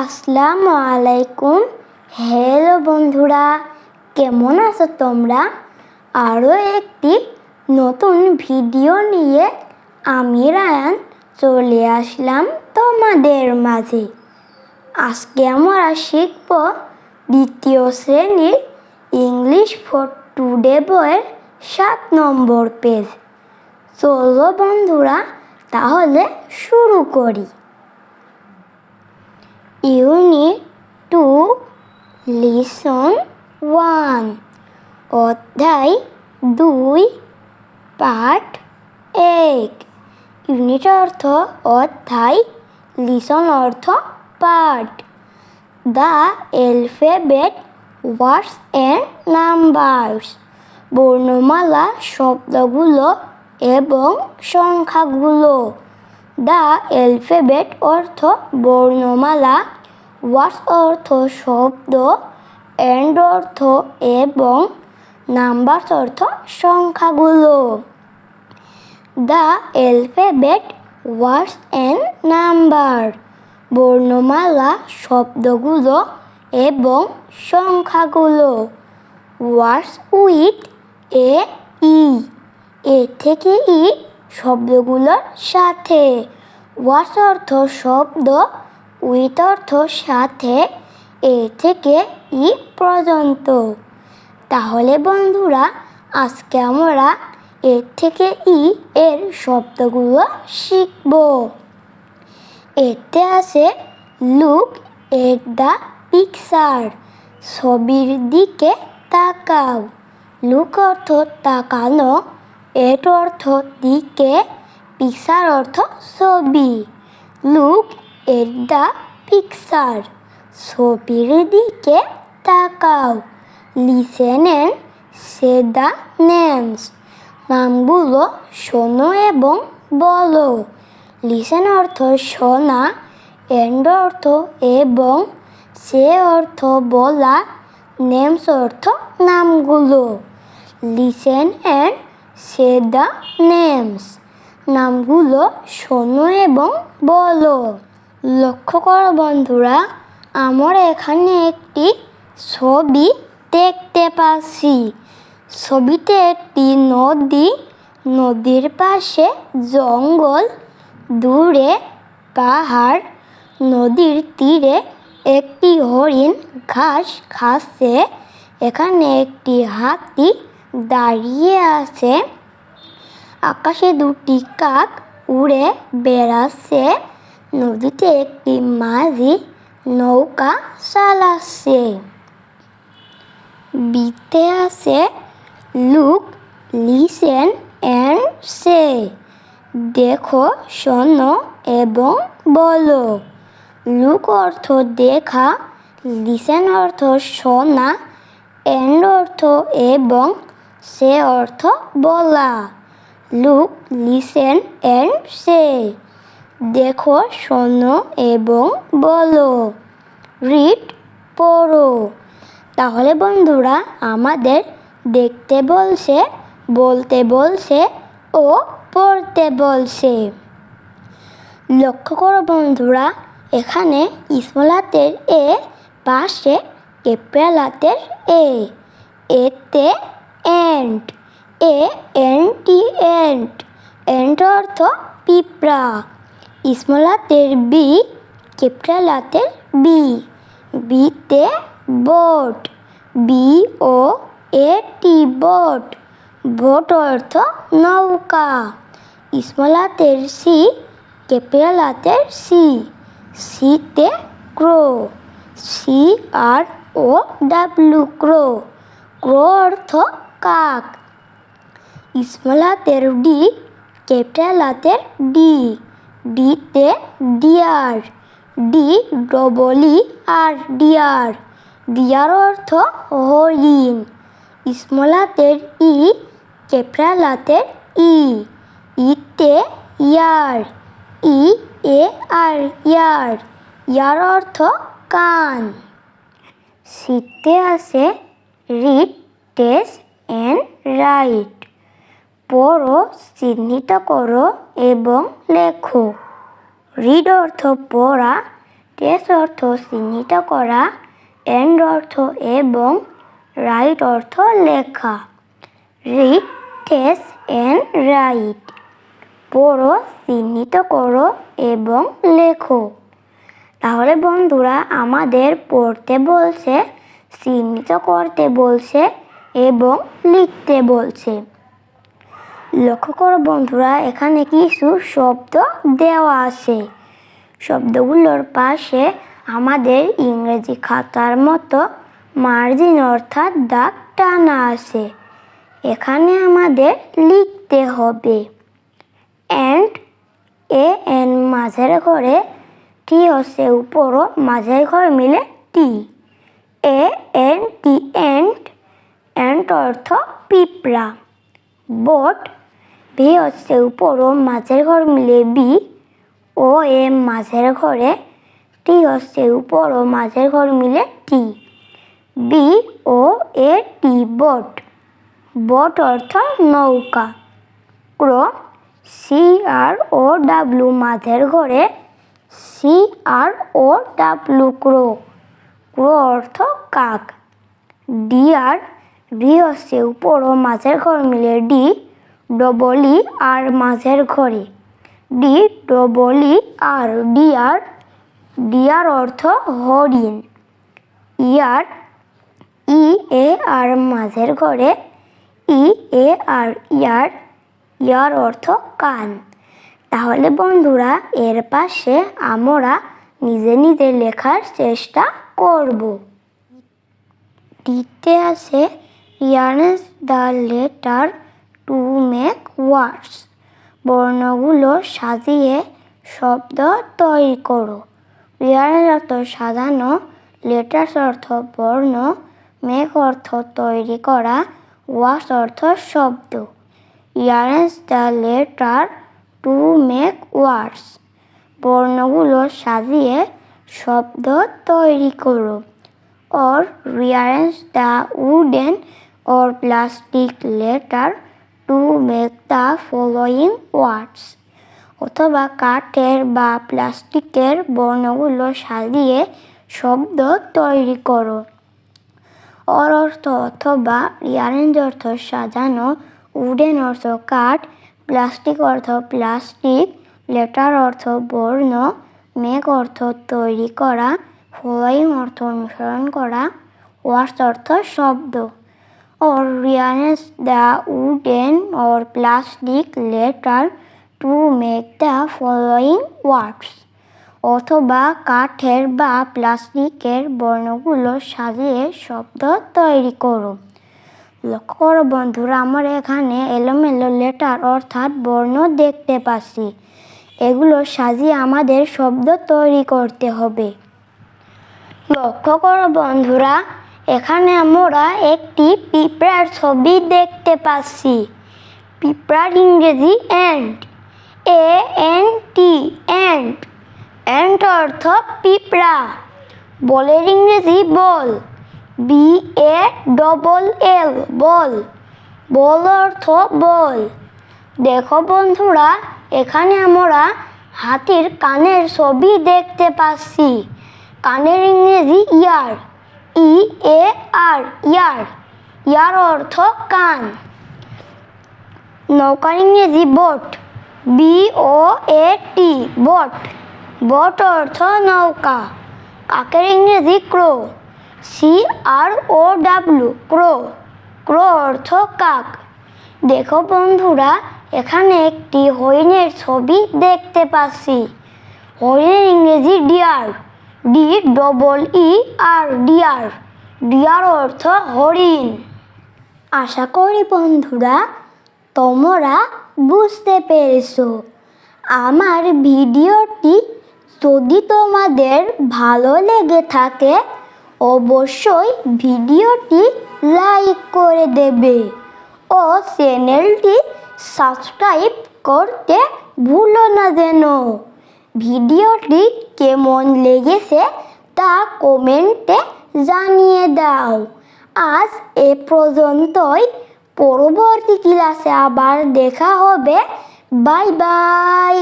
আসসালামু আলাইকুম। হ্যালো বন্ধুরা, কেমন আছো তোমরা? আরও একটি নতুন ভিডিও নিয়ে আমি রায়ান চলে আসলাম তোমাদের মাঝে। আজকে আমরা শিখব দ্বিতীয় শ্রেণীর ইংলিশ ফর টুডে বইয়ের 7 নম্বর পেজ। চলো বন্ধুরা, তাহলে শুরু করি। ইউনিট 2 লিসন 1, অধ্যায় 2, পার্ট 1। ইউনিট অর্থ অধ্যায়, লিসন অর্থ part. The alphabet, words and numbers, বর্ণমালা, শব্দগুলো এবং সংখ্যাগুলো। দ্য অ্যালফাবেট অর্থ বর্ণমালা, ওয়ার্ডস অর্থ শব্দ, অ্যান্ড অর্থ এবং, নাম্বারস অর্থ সংখ্যাগুলো। The alphabet, words and number, বর্ণমালা, শব্দগুলো এবং সংখ্যাগুলো। ওয়ার্ডস উইথ এ ই, এ থেকে ই শব্দগুলোর সাথে। ওয়ার্ডস অর্থ শব্দ, উইথ অর্থ সাথে, এ থেকে ই পর্যন্ত। তাহলে বন্ধুরা, আজকে আমরা এ থেকে ই এর শব্দগুলো শিখব। এতে আছে লুক এট দ্য পিকচার, ছবির দিকে তাকাও। লুক অর্থ তাকানো, এট অর্থ দিকে, পিকচার অর্থ ছবি। লুক এট দ্য পিকচার, ছবির দিকে তাকাও। Listen and say the names, নামগুলো শোনো এবং বলো। লিসেন অর্থ শোনা, অ্যান্ড অর্থ এবং, সে অর্থ বলা, নেমস অর্থ নামগুলো। Listen and say the names, নামগুলো শোনো এবং বলো। লক্ষ্য করো বন্ধুরা, আমরা এখানে একটি ছবি দেখতে পাচ্ছি। ছবিতে একটি নদী, নদীর পাশে জঙ্গল, দূরে পাহাড়, নদীর তীরে একটি হরিণ ঘাস খাচ্ছে। এখানে একটি হাতি দাঁড়িয়ে আছে। আকাশে দুটি কাক উড়ে বেড়াচ্ছে। নদীতে একটি মাঝি নৌকা চালাচ্ছে। বিতে আছে লুক, লিসেন অ্যান্ড সে, দেখো, শোনো এবং বলো। লুক অর্থ দেখা, লিসেন অর্থ শোনা, অ্যান্ড অর্থ এবং, সে অর্থ বলা। লুক, লিসেন অ্যান্ড সে, দেখো, শোনো এবং বলো। রিড, পড়ো। তাহলে বন্ধুরা, আমাদের দেখতে বলছে, বলতে বলছে ও পড়তে বলছে। লক্ষ্য করো বন্ধুরা, এখানে স্মল হাতের এ, পাশে ক্যাপিটাল হাতের এ। এতে এন্ট, এ এন টি এন্ট, এন্ট অর্থ পিঁপড়া। স্মল হাতের বি, ক্যাপিটাল হাতের বি। বিতে বোট, বি ও এ টি, বোট। বোট অর্থ নৌকা। স্মল হাতের সি, ক্যাপিটাল হাতের সি। সিতে ক্রো, সি আর ও ডাব্লিউ, ক্রো। ক্রো অর্থ কাক। স্মল হাতের ডি, ক্যাপিটাল হাতের ডি। ডিতে ডিয়ার, ডি ডবল ই আর, ডিয়ার। ডিয়ার অর্থ হরিণ। স্মল হাতের ই, ক্যাপিটাল হাতের ই। ইতে ইয়ার, ই এ আর, ইয়ার। ইয়ার অর্থ কান। সিতে আছে রিড, টেস্ট অ্যান্ড রাইট, পড়ো, চিহ্নিত করো এবং লেখো। রিড অর্থ পড়া, টেস্ট অর্থ চিহ্নিত করা, এন্ড অর্থ এবং, রাইট অর্থ লেখা। Read, test and right. পড়ো, চিহ্নিত করো এবং লেখো। তাহলে বন্ধুরা আমাদের পড়তে বলছে, চিহ্নিত করতে বলছে এবং লিখতে বলছে। লক্ষ্য করো বন্ধুরা, এখানে কিছু শব্দ দেওয়া আছে। শব্দগুলোর পাশে আমাদের ইংরেজি খাতার মতো মার্জিন অর্থাৎ দাগ টানা আছে। এখানে আমাদের লিখতে হবে। অ্যান্ড, এ এন মাঝের ঘরে, টি হচ্ছে উপর ও মাঝের ঘর মিলে টি। A N T, ant. Ant অর্থ পিঁপড়া। বোট, ভি হচ্ছে উপর ও মাঝের ঘর মিলে বি। ও এম মাঝের ঘরে, টি হচ্ছে উপর ও মাঝের ঘর মিলে টি। বি ও এ টি, বোট। বোট অর্থ নৌকা। ক্রো, সি আর ও ডাব্লু মাঝের ঘরে, সি আর ও ডাব্লু, ক্রো। ক্রো অর্থ কাক। ডিয়ার, ডি হচ্ছে উপর ও মাঝের ঘর মিলে ডি। ডবল ই আর মাঝের ঘরে, ডি ডবল ই আর, ডিয়ার। ডিয়ার অর্থ হরিণ। ইয়ার, ই এ আর মাঝের ঘরে, ই এ আর, ইয়ার। ইয়ার অর্থ কান। তাহলে বন্ধুরা এর পাশে আমরা নিজে নিজে লেখার চেষ্টা করব। ডিতে আছে rearrange the letter to make words. বর্ণগুলো সাজিয়ে শব্দ তৈরি করো। রিয়ারেঞ্জ অর্থ সাজানো, লেটার্স অর্থ বর্ণ, মেক অর্থ তৈরি করা, ওয়ার্ডস অর্থ শব্দ। Rearrange the letter to make words. বর্ণগুলো সাজিয়ে শব্দ তৈরি করো। or rearrange the wooden or plastic letter to make the following words. অথবা কাঠের বা প্লাস্টিকের বর্ণগুলো সাজিয়ে শব্দ তৈরি করো। অর অর্থ অথবা, রিয়ারেঞ্জ অর্থ সাজানো, উডেন অর্থ কাঠ, প্লাস্টিক অর্থ প্লাস্টিক, লেটার অর্থ বর্ণ, মেক অর্থ তৈরি করা, ফলোয়িং অর্থ অনুসরণ করা, ওয়ার্ডস অর্থ শব্দ। or rearrange the wooden or plastic letter to make the following words. অথবা কাঠের বা প্লাস্টিকের বর্ণগুলো সাজিয়ে শব্দ তৈরি করো। লক্ষ্য করো বন্ধুরা, আমরা এখানে এলোমেলো লেটার অর্থাৎ বর্ণ দেখতে পাচ্ছি। এগুলো সাজিয়ে আমাদের শব্দ তৈরি করতে হবে। লক্ষ্য করো বন্ধুরা, এখানে আমরা একটি পিঁপড়ার ছবি দেখতে পাচ্ছি। পিঁপড়ার ইংরেজি অ্যান্ট, এ এন টি, অ্যান্ট। অ্যান্ট অর্থ পিঁপড়া। বলের ইংরেজি বল, বি এ ডবল এল, বল। বল অর্থ বল। দেখো বন্ধুরা, এখানে আমরা হাতির কানের ছবি দেখতে পাচ্ছি। কানের ইংরেজি ইয়ার, ই এ আর, ইয়ার। ইয়ার অর্থ কান। নৌকার ইংরেজি বোট, বি ও এ টি, বোট। বোট অর্থ নৌকা। কাকের ইংরেজি ক্রো, সি আর ও ডাব্লু, ক্রো। ক্রো অর্থ কাক। দেখো বন্ধুরা, এখানে একটি হরিণের ছবি দেখতে পাচ্ছি। হরিণের ইংরেজি ডিয়ার, ডি ডবল ই আর, ডিয়ার। ডিয়ার অর্থ হরিণ। আশা করি বন্ধুরা তোমরা বুঝতে পেরেছো। আমার ভিডিওটি যদি তোমাদের ভালো লেগে থাকে অবশ্যই ভিডিওটি লাইক করে দেবে ও চ্যানেলটি সাবস্ক্রাইব করতে ভুলো না যেন। ভিডিওটি কেমন লেগেছে তা কমেন্টে জানিয়ে দাও। আজ এ পর্যন্তই। পরবর্তী ক্লাসে আবার দেখা হবে। Bye bye.